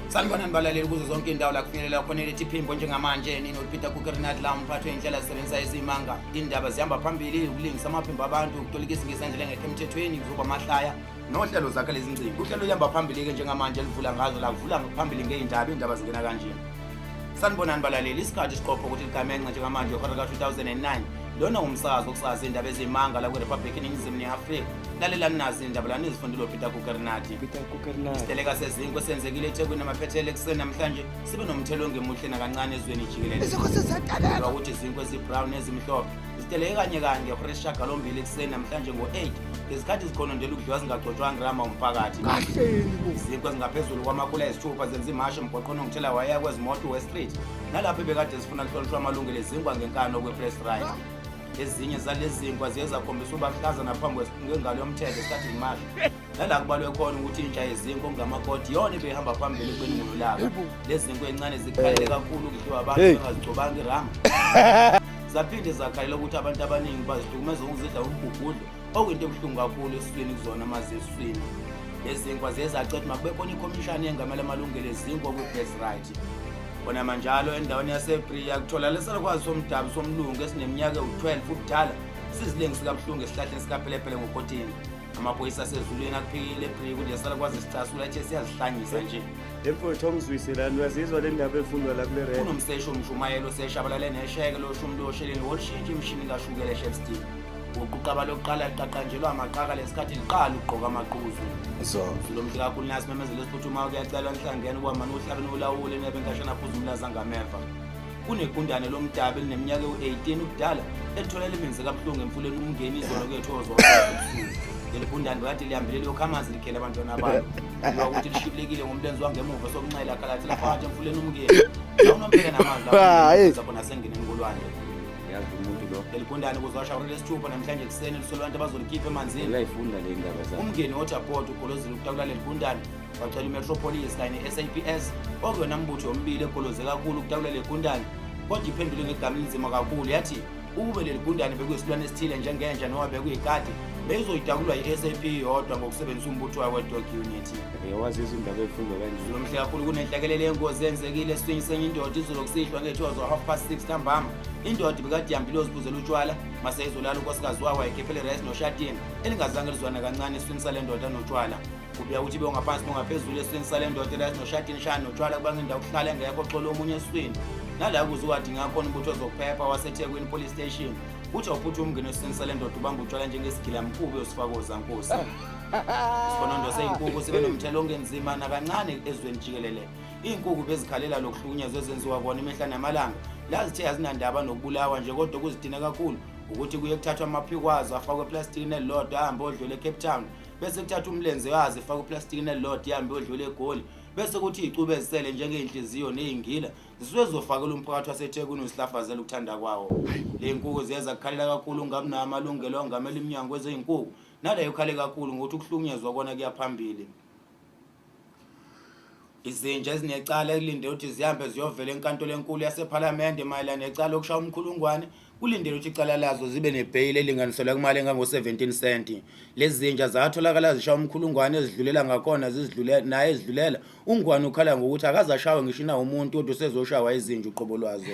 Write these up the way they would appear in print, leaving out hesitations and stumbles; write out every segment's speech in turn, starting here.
Sanibonani balaleli kuzo zonke indawo la kufinyelela khona lethi phimbo njengamanje nini uPieter Kookernut la umphathi wendlela esebenzisa izimanga indaba zihamba phambili ukulingisa amaphimbo abantu ukutolika isingisi endlela engekho emthethweni kuzoba amahlaya nohlelo zakhe lezi ngcingo uhlelo lihamba phambili ke njengamanje livula ngazo la kuvula phambili ngeindaba zingena kanje. Sanibonani balaleli isikhathi siqopha ukuthi ligamenxe njengamanje ehora ka-2009 lona umsakazo okusaza indaba ezimanga la kweRepublic eNingizimu Afrika lalela nazi indaba lana ezifundile uPieter Kookernut. Isiteleka sezinkwe senzekile eThekwini namaphethele ekuseni namhlanje sibe nomthelo ongemuhle nakancane ezweni jikelele ukuthi izinkwe ezibrown ezimhlophe isiteleke kanye ngehora esishiyagalombili ekuseni namhlanje ngo-8 ngesikhathi zikhonondela ukudliwa zingagcotshwanga rama umphakathi. Izinkwe ezingaphezulu kwamakhulu ayisithupha zenza imashi emgwaqweni ongithela waya kwezimoto West Street nalapho ebekade zifuna kuhlonishwa amalungelo ezinkwa ngenkano kwe-press right. Ezinye zalezi zinkwa ziye zakhombisa ubahlaza naphambi ngengalo yomthetho esikhathi zimasha nala kubalwe khona ukuthi intsha yezinkwa ongamakoti yona ibehamba phambili kweningulo labo. Lezi zinkwa encane zikhalele kakhulu ukudliwa abantu bengazigcobanga irama zaphinde zakhalela ukuthi abantu abaningi bazihlukumeza ngokuzidla ukugudla okuyinto ebuhlungu kakhulu esiswini kuzona amaze esiswini. Lezi zinkwa ziye zacetha makube khona ikhomishani engamela amalungelo ezinkwa kwe-press right. Kona manjalo endaweni yaseBria kuthola lesalukwazi somdabu somlungu esineminyaka u12 ubudala sizilengisi kabuhlungu esihlahleni sikaphelepele ngokotini. Amaphoyisa asezulwini akuphikile eBria ukuthi lesalukwazi isicasula ethe siyazihlanyisa nje. Emfowethu omzwiselana uyazizwa le ndaba efundwa la kule rent. Kunomsesho umshumayelo seshabalale nesheke loshumi losheleni wolushintsha imishini kashukela eShepstone. Uquqaba lokuqala liqaqanjelwa amaqaka lesikhathi liqala ukugqoka amaqhuzu. Lo mhla kakhulu nasi memezelo esiphuthumayo kuyacela nihlangene kwamana uhlabe nolawule nebenkashana phuzumla zangameva. Kunegundane lomdabu elineminyaka u18 ubudala elitholela imenze kabuhlungu emfuleni umngeni izolo kwethozo ebusuku. Leli gundane bathi lihambile lokhamanzi likhele abantwana abantu. Ukuthi lishibilekile ngomlenze wangemuva sokunxela khalathi lapha emfuleni umngeni. Unompheka namanzi lapho zabona sengene engolwane. Yazi umuntu lo. Eligundane kuzwasha lesithupha namhlanje kuseni lisolwantu abazolikhipha emanzini. Layifunda le ndaba zakhe. Umngeni oJaport ugolozile ukutakula leligundane wacela iMetropolis kanye neSAPS okuyona mbutho yombili egoloze kakhulu ukutakula leligundane kodwa iphendule ngegama elinzima kakhulu yathi ukube leligundane bekuyisilwane esithile njengenja noma bekuyikati beyizoyitakulwa yi-SAP yodwa ngokusebenzisa umbutho we-dog unit. Yawazi izindaba efundwa kanje. Lo mhla kakhulu kunenhlakelelo yengozi enzekile eswini senye indoda izolo kusihlwa ngethozo 6:30 ntambama. Indoda ibikade ihambile uzibuzela utshwala mase izolala unkosikazi wayo wayekhephele rice noshatini elingazange lizwana kancane eswini sale ndoda notshwala. Kubuya ukuthi bengaphansi bongaphezulu eswini sale ndoda rice noshatini shana notshwala kubanga indawo kuhlala engekho xolo omunye eswini. Nala kuziwathi ngakhona umbutho zokuphepha waseThekwini police station uthi awuphutha umngeni eswini sale ndoda ubanga utshwala njengesigila mkhubu yosifakoza nkosi. Sibonondo seyinkukhu sibe nomthelo ongenzima nakancane ezweni jikelele. Inkukhu bezikhalela lokuhlukunyezwa ezenziwa kona imihla namalanga lazithe azinandaba nokubulawa nje kodwa kuzidina kakhulu ukuthi kuye kuthathwa amaphikwazo afakwe eplastiki elilodwa ahambe odlule eCape Town bese kuthathwa umlenze wazi efakwe eplastiki elilodwa ahambe odlule eGoli bese kuthi icube ezisele njengeinhliziyo nezingila zisuke zofakela umphakathi waseThekwini usihlafazela ukuthanda kwawo. Le nkukhu ziyeza kukhalela kakhulu ngabe namalungelo ongamela iminyango wezinkukhu naleyo khale kakhulu ngokuthi ukuhlukunyezwa kona kuyaphambili. Izinja ezinecala elilindele ukuthi zihambe ziyovela enkantolo enkulu yaseParliament mayelana necala lokushaya umkhulungwane kulindele ukuthi icala lazo zibe nebhail elinganiselwa kumali engango-17 cent. Lezi zinja zatholakala zishaya umkhulungwane ezidlulela ngakhona zizidlulela naye ezidlulela ungwane ukhala ngokuthi akazashawe ngisho na umuntu kodwa usezoshawa izinja uqobo lwazo.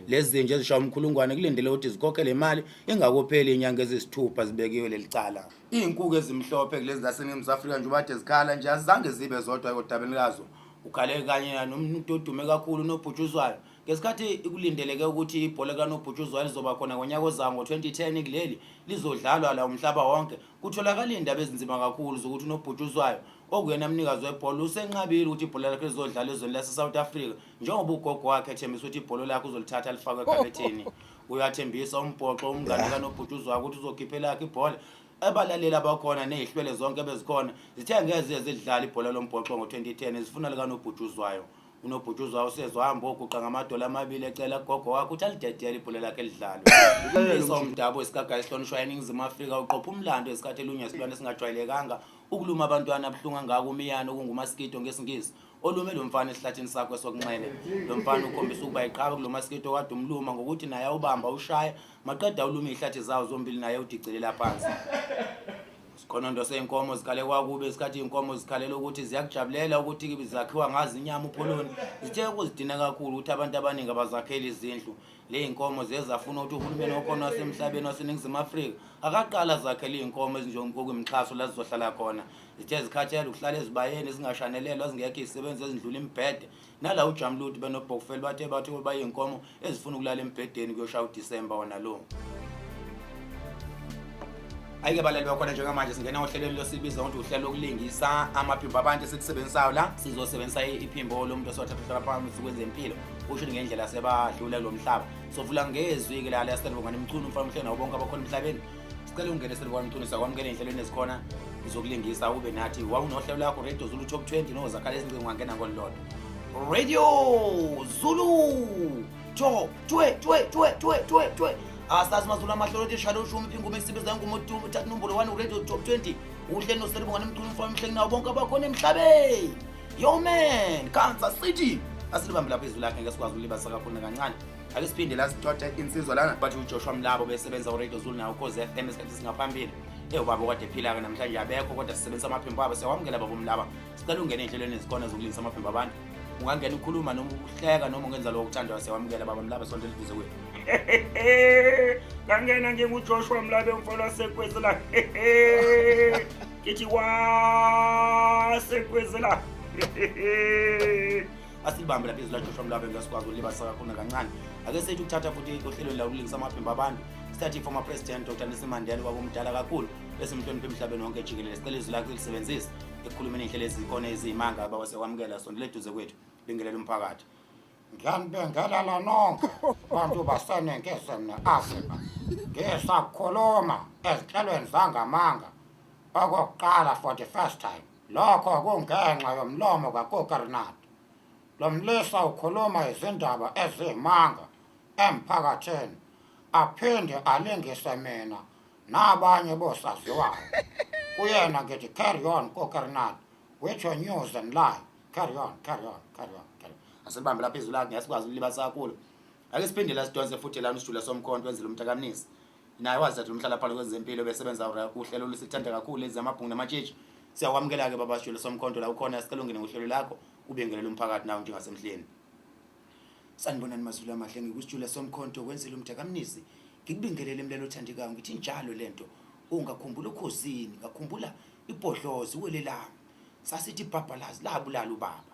Lezi zinja ezishaya umkhulungwane kulindele ukuthi zikhokhele imali engakopheli inyanga ezisithupha zibekiwe leli cala. Izinkukhu ezimhlophe kulezi zaseNingizimu Afrika nje bade zikhala nje azange zibe zodwa ekodabeni lazo. Ukhale kanye nomuntu odume kakhulu nobhutshuzwayo ngesikhathi ikulindeleke ukuthi ibhola kanobhutshuzwayo lizoba khona ngonyaka ozayo ngo-2010 kuleli lizodlalwa la umhlaba wonke. Kutholakala indaba ezinzima kakhulu zokuthi unobhutshuzwayo okuyena umnikazi webhola usenqabile ukuthi ibhola lakhe lizodlala ezweni lase-South Africa njengoba ugogo wakhe ethembisa ukuthi ibhola lakhe uzolithatha lifakwe ekhabetheni. Uyathembisa umbhoxo umngane kanobhutshuzwayo ukuthi uzokhipha lakhe ibhola. Abalaleli abakhona nezihlwele zonke bezikhona zithe ngeze zidlala ibhola lombhoxo ngo-2010 zifuna likanobhutshuzwayo. Unobhutshuzwayo usezohamba oguqa ngamadola amabili ecela gogo wakhe ukuthi alidedele ibhola lakhe lidlalwe. Umlisa umdabu wesigagayi esihlonishwa eNingizimu Afrika uqopha umlando esikhathi elunywa isilwane esingajwayelekanga ukuluma abantwana abuhlungu angaka umiyane okungumasikito ngesingisi olume lo mfana esihlathini sakho sokunxele. Lo mfana ukhombisa ukuba iqhawe kulo masikito kade umluma ngokuthi naye ubamba ushaya maqeda uluma ihlathi zawo zombili naye udicelela phansi. Sikhona into seyinkomo zikhale kwakuba esikhathi inkomo zikhalela ukuthi ziyakujabulela ukuthi zakhiwa ngazi inyama upholoni. Zithe ukuzidina kakhulu ukuthi abantu abaningi abazakhela izindlu. Le inkomo zezafuna ukuthi uhulumeni okhona wasemhlabeni waseNingizimu Afrika akaqala zakhele inkomo ezinjengokuyimxhaso la zizohlala khona. Zithe zikhathela ukuhlala ezibayeni ezingashanelelwa zingekho izisebenzi ezindlula imbhede. Nala uJamluti benobhokufeli bathe bayinkomo ezifuna ukulala embhedeni kuyoshaya uDisemba wona lo. Ayike balali bakhona njengamanje singena ohlelweni losibiza ukuthi uhlelo lokulingisa amaphimbo abantu esikusebenzisayo la sizosebenzisa iphimbo lomuntu osothatha phakathi kwezempilo usho ngendlela sebadlula lo mhlaba sovula ngezwi ke la yaselibongana imchunu mfana umhlelo nawo bonke abakhona emhlabeni sicela ungene selibona imchunu sakwamukela endleleni ezikhona izokulingisa ube nathi wawunohlelo lakho Radio Zulu Top 20 nozakhale esincinci ungangena ngolodwa Radio Zulu Top 20 Asazi mazulu amahlelo ethi shalo ushumi ingoma esisebenza ngomuntu uthatha inombolo 1 Radio Top 20 uhle noselibongana imchunu mfana umhlelo nawo bonke abakhona emhlabeni yo man Kansas City asilibambe lapha izwi lakhe ngesikwazi ulibasa kakhulu kancane ake siphinde la sithatha insizwa lana bathi uJoshua Mlabo besebenza uRadio Zulu nawo Cause FM esikhathi singaphambili ubaba kade ephila ke namhlanje abekho kodwa sisebenza amaphimbo abo siyawamukela baba uMlaba sicela ungene endleleni ezikhona zokulingisa amaphimbo abantu ungangena ukukhuluma noma ukuhleka noma ungenza lokho ukuthandwa siyawamukela baba Mlaba sondela eduze kwethu ngangena njengoJoshua Mlabo umfana wasekwezi la kithi wasekwezi la asilibambe lapha izwi laJoshua Mlabo ngesikwazi ulibasa kakhulu kancane ake sethi ukuthatha futhi ohlelweni la ukulingisa amaphimbo abantu sithi former president Dr. Nelson Mandela wabomdala kakhulu bese umhloniphi emhlabeni wonke jikelele sicela izwi lakhe lisebenzise ekukhulumeni indlela ezikhona ezimanga baba sekwamukela sondela eduze kwethu bingelela umphakathi ngiyanibengela la nonke bantu basenengeze mina Afrika ngisakhuluma ezihlelweni zangamanga okokuqala for the first time lokho kungenxa yomlomo kaKookernut lo mlisa ukhuluma izindaba ezimanga emphakathini aphinde alingise mina nabanye bosaziwayo kuyena ngithi carry on Kookernut with your news and live carry on asibambe lapha izwi lakhe ngesikwazi ulibasa kakhulu ake siphinde la sidonse futhi la usijula somkhonto wenzela umntakamnisi naye wazathi umhlala phakathi kwezempilo besebenza uhlelo lusithanda kakhulu ezamabhungu namatshitshi siyakwamukela ke baba sijula somkhonto la ukhona sicela ungene ngohlelo lakho ubengelele umphakathi nawo njengasemhleni sanibonani mazulu amahle ngikusijula somkhonto wenzela umntakamnisi ngikubingelele emlelo othandekayo ngithi njalo lento ungakhumbula ukhosini ngakhumbula ibhodlozi welelanga sasithi ibhabhalazi labulala ubaba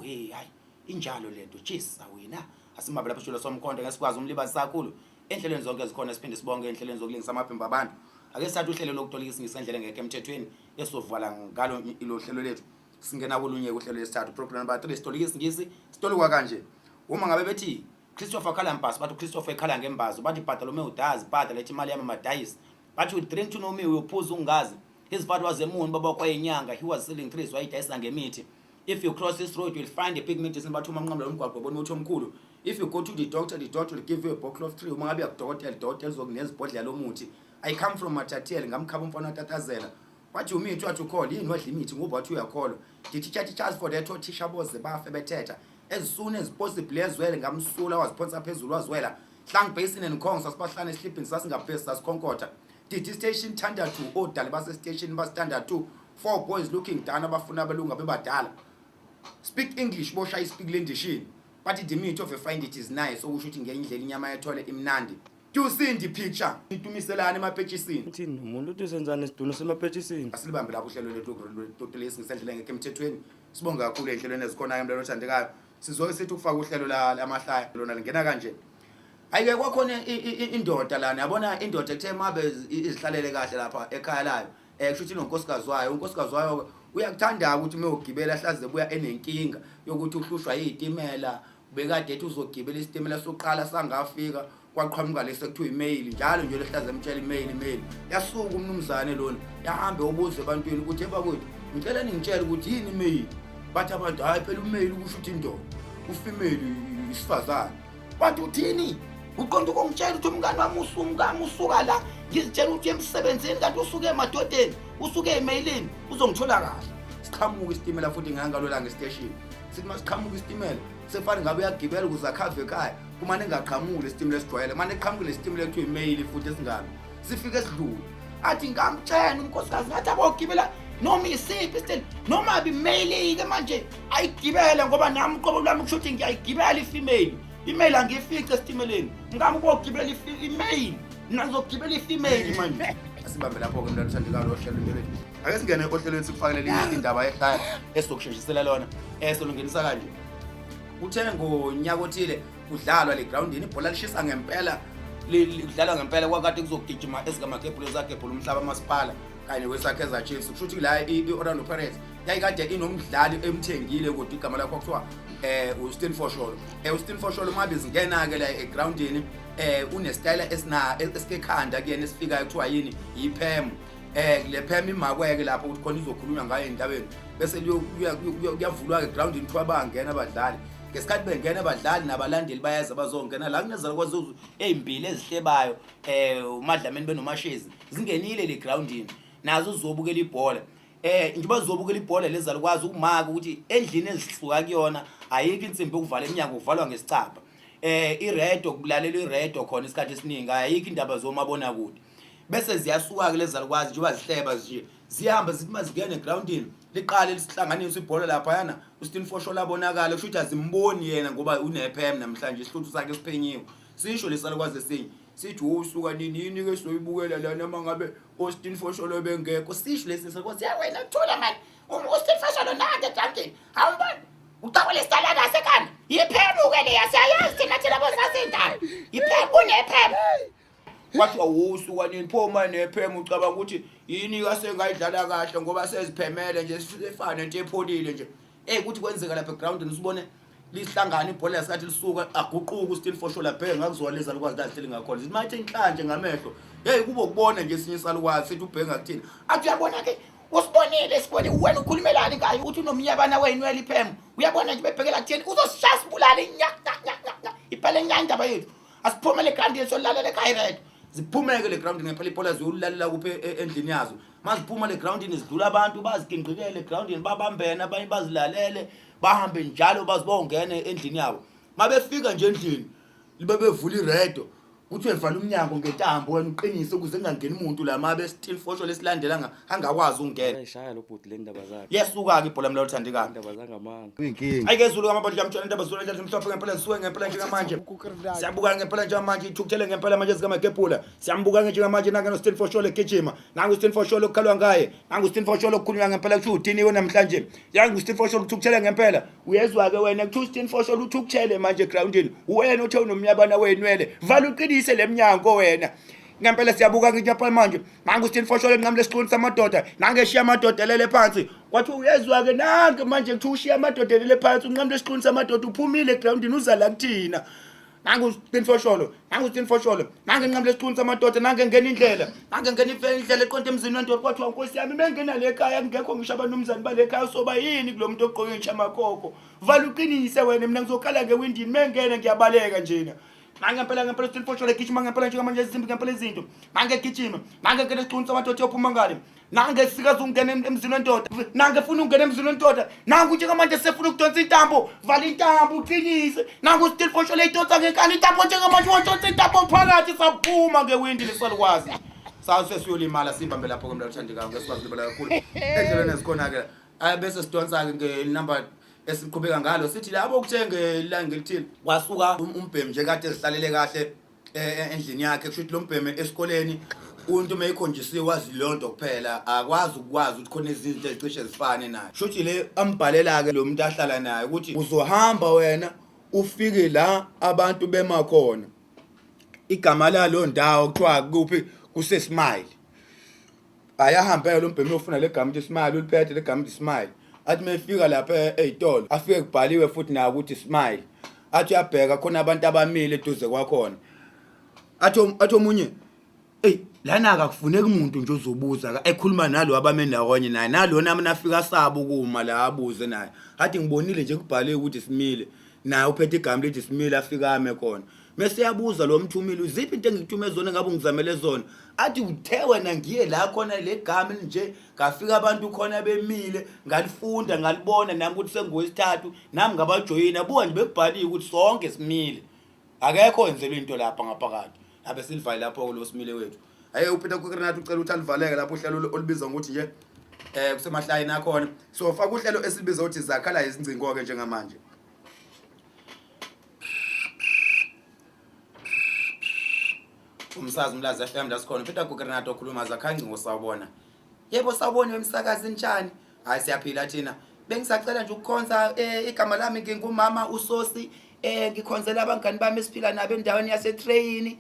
hey hayi injalo lento jesa wena asimabe lapha sijula somkhonto ngesikwazi umlibasi kakhulu endleleni zonke ezikhona siphinde sibonke endleleni zokulingisa amaphimbo abantu ake sathi uhlelo lokutolika isendlela ngeke emthethweni esovala ngalo ilo hlelo lethu singena kolunye uhlelo lesithathu program number 3 sitolika isingisi sitolikwa kanje uma ngabe bethi Christopher Kalampasi bathi Christopher ekhala ngembazo bathi Bartholomew Dazi bhadala lethi imali yami madayisi bathi drink to know me uyophuza ungazi his father was a moon baba kwayinyanga he was selling trees wayidayisa ngemithi if you cross this road you'll find a big medicine bathi uma nqamla umgwaqo bona uthi omkhulu if you go to the doctor will give you a bottle of tree uma ngabe yakudokotela zokunezibhodlela lomuthi I come from Matatiele ngamkhaba umfana watatazela what you mean to call yini wadla imithi ngoba wathi uyakholwa the teachers for that teacher boze bafe bethetha as soon as possible ezwele ngamsula waziphonsa phezulu wazwela hlang basin and khongs sasibahlana eslipping sasingaphezulu sasikhonkotha the station standard 2 odala base station ba standard 2 4 boys looking down abafuna abelunga bebadala speak English bosha I speak Lendishini but the meat of a find it is nice okusho ukuthi ngeindlela inyama yethole imnandi you see the picture itumiselana emaphetchisini uthini umuntu uthi senzana isiduno semaphethisini asilibambe lapho uhlelo lethu totolesi ngisendlela ngeke emthethweni sibonga kakhulu endleleni ezikhona emlelo othandekayo sizoke sithi ukufaka uhlelo lamahlaya lona lingena kanje ayike kwakhona indoda lana yabona indoda ekuthe mabe izihlalele kahle lapha ekhaya layo kusho ukuthi unkosikazi wayo uyakuthanda ukuthi mayogibela hlaze buya enenkinga yokuthi uhlushwa yizitimela bekade ethi uzogibela isitimela soqala sangafika kwaqhamuka lese kuthiwa email njalo nje lehlaze emtshela email yasuka umnumzane lona yahambe ubuze ebantwini ukuthi ebakwethu ngicela ningitshele ukuthi yini email bathi abantu hayi phela email ukusho ukuthi indoda ufemale isifazane bathi uthini uqonda ukungitshela ukuthi umngane wami usuka la ngizitshela ukuthi emsebenzini kanti usuke emadodeni usuke emailini uzongithola kahle siqhamuka isitimela futhi ngangalola ngestation sithi masiqhamuka isitimela sefani ngabe uyagibela ukuze akhave ekhaya kumane ngaqhamuka isitimela esijwayele manje eqhamuka lesitimela ekuthiwa email futhi esingalo sifike esidlula athi ngamtshela unkosikazi ngathi abogibela noma isiphi still noma bimailing ke manje ayigibela ngoba nami uqobo lwami kushuthi ngiyayigibela imale angifice estimeleni ngami ukugibela email nazogibela ifemale manje asibambe lapho ke mntwana uthandekayo lohlelo lwethu ake singene ohlelweni sikufakele linye indaba ekhaya esizokushintshisela lona esolungenisa kanje uthe ngonyaka othile udlalwa le groundini ibhola lishisa ngempela lidlalwa ngempela kwakade kuzogijima ezigamagebhulo zagebhulo umhlaba masipala kanye wesakheza Chiefs kushuthi la iOrlando Pirates yayikade inomdlali emthengile kodwa igama lakho kuthiwa uStin Fosholo uStin Fosholo mabe zingena ke la egroundini unestyle esikekhanda kuyena esifikayo kuthiwa yini iPem le Pem imakweke lapho ukuthi khona izokhulunywa ngayo endabeni bese kuyavulwa ke groundini kuthiwa bangena abadlali ngesikhathi bengena abadlali nabalandeli bayaza bazongena la kunezala kwaZulu ezimbili ezihlebayo uMadlameni benomashezi zingenile le groundini nazo uzobukela ibhola njengoba uzobukela ibhola lezalo kwazi ukumaka ukuthi endlini ezihluka kuyona ayikho insimbi ukuvala eminyango uvalwa ngesicapha iredo kubulalela iredo khona isikhathi esiningi ayikho indaba zomabona kude bese ziyasuka ke lezalo kwazi njengoba zihleba nje zihamba zithi mazingena egroundini liqale lisihlanganisa ibhola lapha yana uStin Fosholo abonakala kusho ukuthi azimboni yena ngoba unePem namhlanje isihluthu sakhe siphenyiwe sisho lesalo kwazi esinye sithi usuka nini ke soyibukela lana mangabe uStin Fosholo bengekho sisho lesisalo kwazi ya wena thola manje uStin Fosholo nanga egroundini awubona ucawele isitalada asekhanda iPem ke le yasayazi thina thina bosasindala iPem unePem kwathiwa usuka nini pho manje nePem ucabanga ukuthi yini kasengayidlala kahle ngoba seziphemele nje sifane into epholile nje ukuthi kwenzeka lapha egroundini usibone lihlangana ibhola yasathi lisuka aguquka uStin Fosholo bheke ngakuzwa lezalo kwazi kahle ngakhona simathe inhlanje ngamehlo kubo ukubona nje esinye salukwazi sithi ubheke ngakuthini athi uyabona ke usibonile sibone wena ukhulumelani ngayo uthi unomnyabana wenwele iPem uyabona nje bebhekela kuthini uzosishaya sibulala inyaka iphele inyandaba yethu asiphume le groundini solalela ekhaya red ziphumeke le groundini ngempela ibhola ziyulalela kuphe endlini yazo maziphuma le groundini zidlula abantu baziginqikele le groundini babambene abanye bazilalele bahambe njalo bazibongene endlini yabo mabefika nje endlini libe bevula iredo kuthi evala umnyango ngentambo wena uqinise ukuze kungangeni umuntu la mabe Still Fosholo lesilandela angakwazi ukungena ayishaya lo bhuti le ndaba zakhe yesuka ke ibhola mla lithandekayo indaba zangamanga Inkinga. ayike Zulu kamabhodla kamtshela indaba Zulu endlela zimhlophe ngempela zisuke ngempela njengamanje siyabuka ngempela njengamanje ithukuthele ngempela manje zikamagebhula siyambuka njengamanje nanga no Still Fosholo egijima nangu Still Fosholo okukhalwa ngaye nangu Still Fosholo okukhulunywa ngempela kuthi udiniwe namhlanje yangu Still Fosholo uthukuthele ngempela uyezwa ke wena kuthi Still Fosholo uthukuthele manje groundini wena uthe unomnyabana wenwele vala uqinise lemnyango wena ngempela siyabuka ngiyapha manje nangu Still Fosholo enqamle isiqulu samadoda nange eshiya amadoda lele phansi kwathi uyezwa ke nange manje kuthi ushiya amadoda lele phansi unqamle isiqulu samadoda uphumile egroundini uzala kuthina nangu Still Fosholo nange enqamle isiqulu samadoda nange ngena indlela nange ngena indlela eqonde emzini wendoda kwathi nkosi yami mengena le ekhaya ngekho ngisho abanumzane bale ekhaya soba yini kulomuntu ogqoke ngishamakoko vala uqinise wena mina ngizokhala ngewindini mengena ngiyabaleka njena nange ngempela Still Fosholo egijima ngempela njengamanje izimbi ngempela izinto nange egijima nange ngene isiqulu samadoda yophuma ngale nange sikaze ungena emzini wendoda nange funa ungena emzini wendoda nange njengamanje sefuna ukudonsa intambo vala intambo uqinise nange Still Fosholo eyidonsa ngekani intambo njengamanje wodonsa intambo phakathi saphuma ngewindi lesalukwazi sesiyolimala simbambe lapho ke mla lithandekayo ngesikwazi libala kakhulu endleleni ezikhona ke bese sidonsa ke ngenumber esiqhubeka ngalo sithi labo kuthenge ilanga elithile kwasuka umbhemi nje kade ezihlalele kahle endlini yakhe kusho ukuthi lo mbhemi esikoleni umuntu meyikhonjisiwe wazi lonto kuphela akwazi ukuthi khona izinto ezicishe zifane naye kusho ukuthi le ambhalela ke lo muntu ahlala naye ukuthi uzohamba wena ufike la abantu bema khona igama lalo ndawo kuthiwa kuphi kuseSmile ayahambe lo mbhemi ofuna le gama ukuthi Smile uliphethe le gama ukuthi Smile athi mefika lapha ezitolo afike kubhaliwe futhi nayo ukuthi Smile athi uyabheka khona abantu abamile eduze kwakhona athi omunye lana akakufuneki umuntu nje ozobuza ekhuluma nalo abame ndawonye naye nalona mina afika sabo ukuma la abuze naye athi ngibonile nje kubhaliwe ukuthi Smile naye uphethe igama lithi Smile afika ame khona mase yabuza lo mthumile uziphi into engithume zona ngabe ngizamele zona athi uthe wena ngiye la khona le gama nje ngafika abantu khona bemile ngalifunda ngalibona nami ukuthi sengowesithathu nami ngabajoyina buka nje bekubhaliwe ukuthi sonke Smile akekho enzelwe into lapha ngaphakathi abe silivale lapho lo Smile wethu Haye uPeter Kookernut ucela ukuthi alivaleke lapho uhlelo olubizwa ngokuthi nje kusemahlaya nakhona. So faka uhlelo esibiza ukuthi zakhala izingcingo ke njengamanje. Umsazi Umlazi FM lasikhona Pieter Kookernut okhuluma zakhancingo sawubona. Yebo sawubona wemsakazi njani? Hayi siyaphila thina. Bengisacela nje ukukhonza igama lami ngingumama uSosi ngikhonzela abangani bami esiphila nabo endaweni yaseTrain.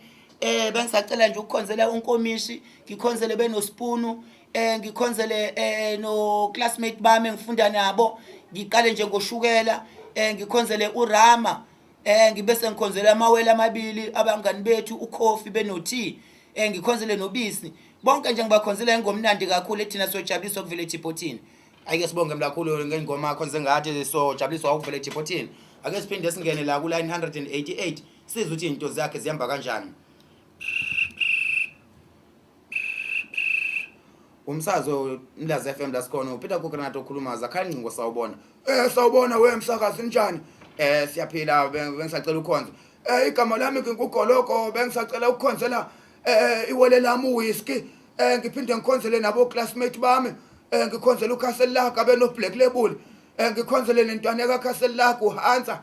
Bengisacela nje ukukhonzela unkomishi, ngikhonzele benospoonu, ngikhonzele no classmate bami engifunda nabo, ngiqale nje ngoshukela, ngikhonzele uRama, ngibese ngikhonzela amawele amabili abangani bethu uKhofi benothi, ngikhonzele nobisi. Bonke nje ngibakhonzela ngomnandi kakhulu ethina sojabuliswa kuvele eThiphothini. Ayike sibonge mlakhulu ngengoma yakho njengathi sojabuliswa ukuvele eThiphothini. Ake siphinde singene la ku line 188 sizwe ukuthi into zakhe zihamba kanjani. Umsazo Umlazi FM lasikhona uPeter Kookernut okhuluma zakhancingo sawubona. Sawubona wemsakazi njani? Siyaphila bengisacela ukhonzo. Igama lami ngingugoloko bengisacela ukukhonzela iwele lami uwhisky. Ngiphinde ngikhonzele nabo classmate bami. Ngikhonzela uCastle beno Black Label. Ngikhonzele nentwana kaCastle uHansa.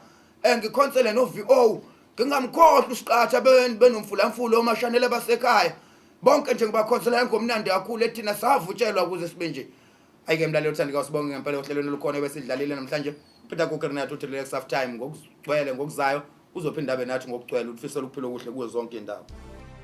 Ngikhonzele no VO. Ngingamkhohlwa usiqatha benomfulamfulo omashanele basekhaya. Bonke nje ngibakhonzela ngomnandi kakhulu ethina savutshelwa ukuze sibe nje. Ayike mlaleli uthandi kasibonge ngempela ohlelweni olukhona besidlalile namhlanje. Pieter Kookernut uthi relax half time ngokugcwele ngokuzayo uzophinda abe nathi ngokugcwele ufisela ukuphila okuhle kuzo zonke indawo.